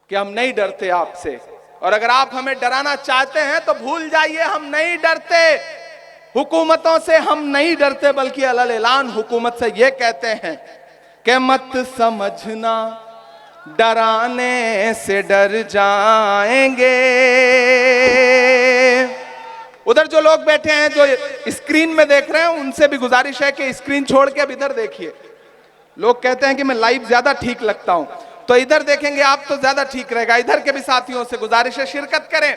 कि हम नहीं डरते आपसे, और अगर आप हमें डराना चाहते हैं तो भूल जाइए, हम नहीं डरते हुकूमतों से, हम नहीं डरते, बल्कि अलल ऐलान हुकूमत से ये कहते हैं कि मत समझना डराने से डर जाएंगे। उधर जो लोग बैठे हैं, जो स्क्रीन में देख रहे हैं, उनसे भी गुजारिश है कि स्क्रीन छोड़ के अब इधर देखिए। लोग कहते हैं कि मैं लाइव ज्यादा ठीक लगता हूं, तो इधर देखेंगे आप तो ज्यादा ठीक रहेगा। इधर के भी साथियों से गुजारिश है, शिरकत करें।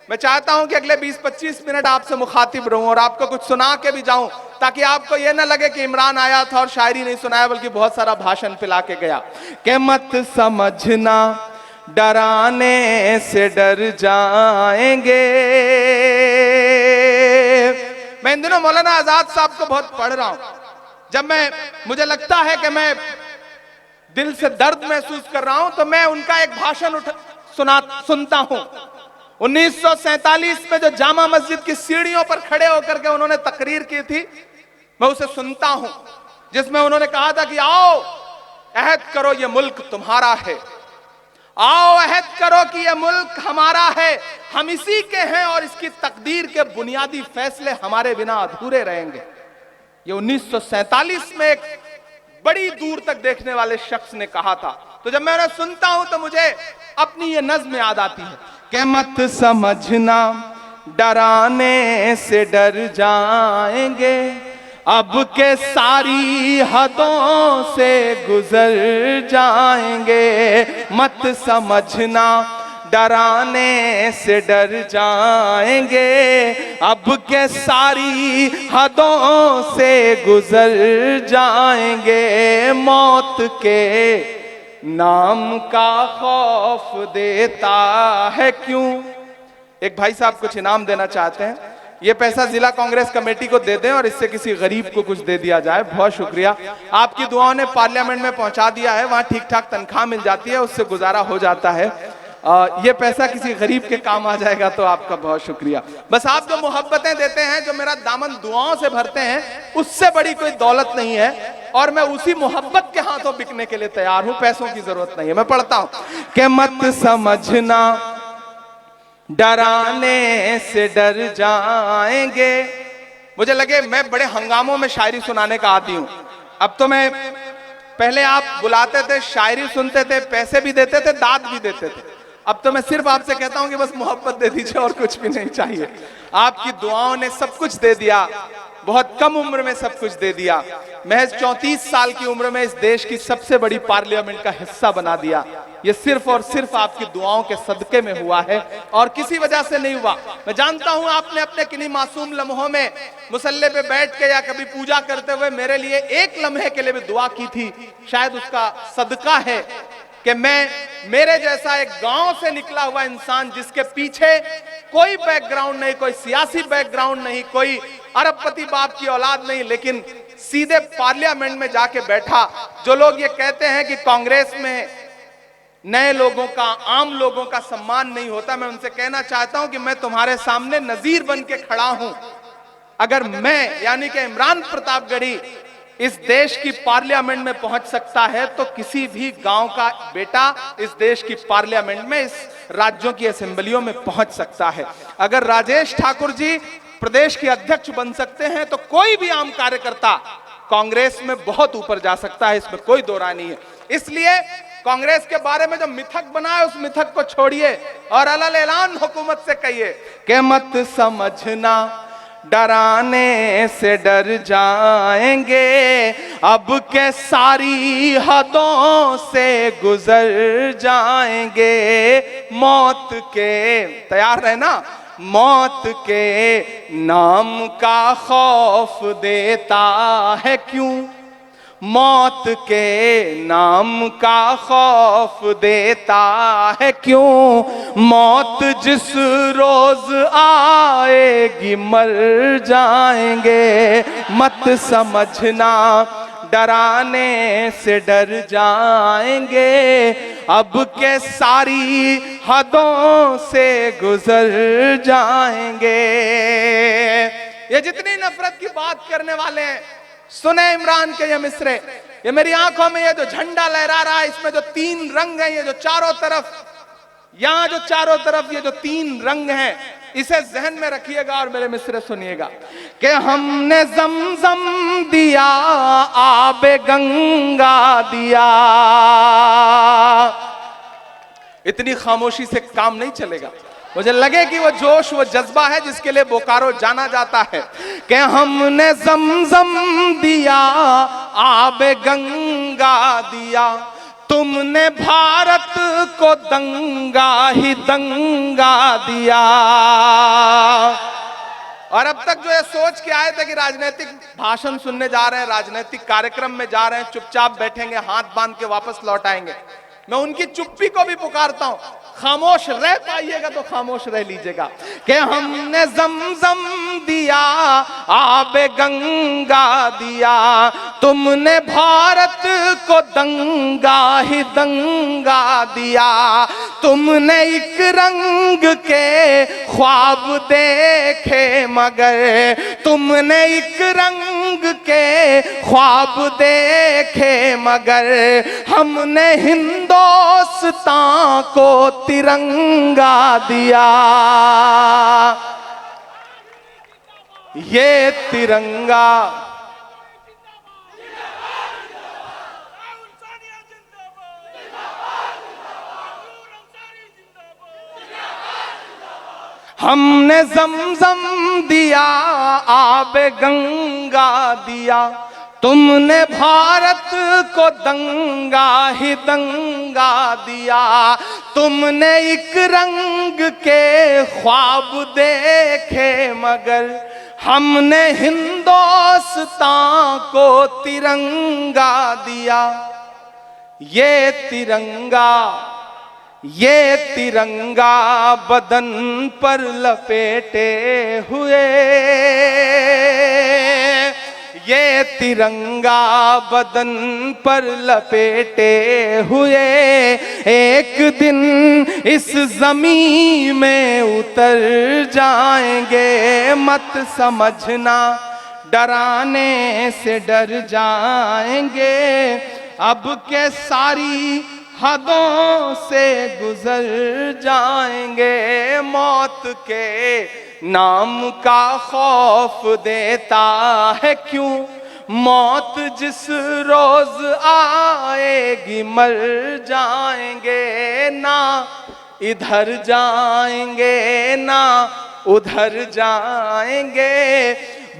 मैं चाहता हूं कि अगले 20-25 मिनट आपसे मुखातिब रहूं और आपको कुछ सुना के भी जाऊं, ताकि आपको यह ना लगे कि इमरान आया था और शायरी नहीं सुनाया, बल्कि बहुत सारा भाषण पिला के गया। कि मत समझना डराने से डर जाएंगे। मैं इन दिनों मौलाना आजाद साहब को बहुत पढ़ रहा हूं। जब मुझे लगता है कि मैं दिल से दर्द महसूस कर रहा हूं, तो मैं उनका एक भाषण सुनता हूं। 1947 में जो जामा मस्जिद की सीढ़ियों पर खड़े होकर के उन्होंने तकरीर की थी, मैं उसे सुनता हूं, जिसमें उन्होंने कहा था कि आओ अहद करो ये मुल्क तुम्हारा है, आओ अहद करो कि ये मुल्क हमारा है, हम इसी के हैं और इसकी तकदीर के बुनियादी फैसले हमारे बिना अधूरे रहेंगे। ये 1947 में एक बड़ी दूर तक देखने वाले शख्स ने कहा था। तो जब मैं उन्हें सुनता हूं तो मुझे अपनी ये नज्म याद आती है कि मत समझना डराने से डर जाएंगे, अब के सारी हदों से गुजर जाएंगे। मत समझना डराने से डर जाएंगे, अब के सारी हदों से गुजर जाएंगे। मौत के नाम का खौफ देता है क्यों। एक भाई साहब कुछ इनाम देना चाहते हैं, ये पैसा जिला कांग्रेस कमेटी को दे दें और इससे किसी गरीब को कुछ दे दिया जाए। बहुत शुक्रिया, आपकी दुआओं ने पार्लियामेंट में पहुंचा दिया है, वहां ठीक ठाक तनख्वाह मिल जाती है, उससे गुजारा हो जाता है। ये पैसा किसी गरीब के काम आ जाएगा तो आपका बहुत शुक्रिया। बस आप जो मोहब्बतें देते हैं, जो मेरा दामन दुआओं से भरते हैं, उससे बड़ी कोई दौलत नहीं है, और मैं उसी मोहब्बत के हाथों बिकने के लिए तैयार हूं, पैसों की जरूरत नहीं है। मैं पढ़ता हूं कि मत समझना डराने से डर जाएंगे। मुझे लगे मैं बड़े हंगामों में शायरी सुनाने का आदी हूं। अब तो मैं, पहले आप बुलाते थे, शायरी सुनते थे, पैसे भी देते थे, दाद भी देते थे। अब तो मैं सिर्फ आपसे कहता हूं कि बस मोहब्बत दे दीजिए और कुछ भी नहीं चाहिए। आपकी दुआओं ने सब कुछ दे दिया, बहुत कम उम्र में सब कुछ दे दिया। महज 34 साल की उम्र में इस देश की सबसे बड़ी पार्लियामेंट का हिस्सा बना दिया। ये सिर्फ और सिर्फ आपकी दुआओं के सदके में हुआ है और किसी वजह से नहीं हुआ। मैं जानता हूं आपने अपने किन्हीं मासूम लम्हों में मुसल्ले पे बैठ के या कभी पूजा करते हुए मेरे लिए एक लम्हे के लिए भी दुआ की थी। शायद उसका सदका है कि मेरे जैसा एक गांव से निकला हुआ इंसान, जिसके पीछे कोई बैकग्राउंड नहीं, कोई सियासी बैकग्राउंड नहीं, कोई अरबपति बाप की औलाद नहीं, लेकिन सीधे पार्लियामेंट में जाके बैठा। जो लोग ये कहते हैं कि कांग्रेस में नए लोगों का, आम लोगों का सम्मान नहीं होता, मैं उनसे कहना चाहता हूं कि मैं तुम्हारे सामने नजीर बन के खड़ा हूं। अगर मैं, यानी कि इमरान प्रतापगढ़ी, इस देश की पार्लियामेंट में पहुंच सकता है, तो किसी भी गांव का बेटा इस देश की पार्लियामेंट में, इस राज्यों की असेंबलियों में पहुंच सकता है। अगर राजेश ठाकुर जी प्रदेश के अध्यक्ष बन सकते हैं, तो कोई भी आम कार्यकर्ता कांग्रेस में बहुत ऊपर जा सकता है, इसमें कोई दो राय नहीं है। इसलिए कांग्रेस के बारे में जो मिथक बना है, उस मिथक को छोड़िए और अलल ऐलान हुकूमत से कहिए कि मत समझना डराने से डर जाएंगे, अब के सारी हदों से गुजर जाएंगे। मौत के, तैयार है ना, मौत के नाम का खौफ देता है क्यों। मौत के नाम का खौफ देता है क्यों। मौत जिस रोज आएगी मर जाएंगे। मत समझना डराने से डर जाएंगे, अब के सारी हदों से गुजर जाएंगे। ये जितनी नफरत की बात करने वाले हैं, सुने इमरान के ये मिसरे। ये मेरी आंखों में ये जो झंडा लहरा रहा है, इसमें जो 3 रंग हैं, ये जो चारों तरफ यहां जो चारों तरफ ये जो तीन रंग हैं, इसे जहन में रखिएगा और मेरे मिसरे सुनिएगा कि हमने जमजम दिया, आबे गंगा दिया। इतनी खामोशी से काम नहीं चलेगा। मुझे लगे कि वो जोश, वो जज्बा है जिसके लिए बोकारो जाना जाता है कि हमने जमजम दिया, आबे गंगा दिया, तुमने भारत को दंगा ही दंगा दिया। और अब तक जो ये सोच के आए थे कि राजनीतिक भाषण सुनने जा रहे हैं, राजनीतिक कार्यक्रम में जा रहे हैं, चुपचाप बैठेंगे, हाथ बांध के वापस लौट आएंगे, मैं उनकी चुप्पी को भी पुकारता हूं। खामोश रह पाइएगा तो खामोश रह लीजिएगा कि हमने जमजम दिया, आबे गंगा दिया, तुमने भारत को दंगा ही दंगा दिया। तुमने एक रंग के ख्वाब देखे मगर, तुमने एक रंग के ख्वाब देखे मगर, हमने हिंदुस्तान को तिरंगा दिया। ये तिरंगा हमने जमजम दिया, आबे गंगा दिया, तुमने भारत को दंगा ही दंगा दिया। तुमने एक रंग के ख्वाब देखे मगर, हमने हिंदुस्तान को तिरंगा दिया। ये तिरंगा, ये तिरंगा बदन पर लपेटे हुए, ये तिरंगा बदन पर लपेटे हुए, एक दिन इस जमीन में उतर जाएंगे, मत समझना डराने से डर जाएंगे, अब के सारी हदों से गुजर जाएंगे। मौत के नाम का खौफ देता है क्यों, मौत जिस रोज आएगी मर जाएंगे, ना इधर जाएंगे ना उधर जाएंगे,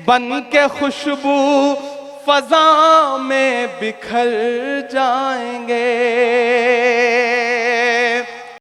बन के खुशबू फजा में बिखर जाएंगे।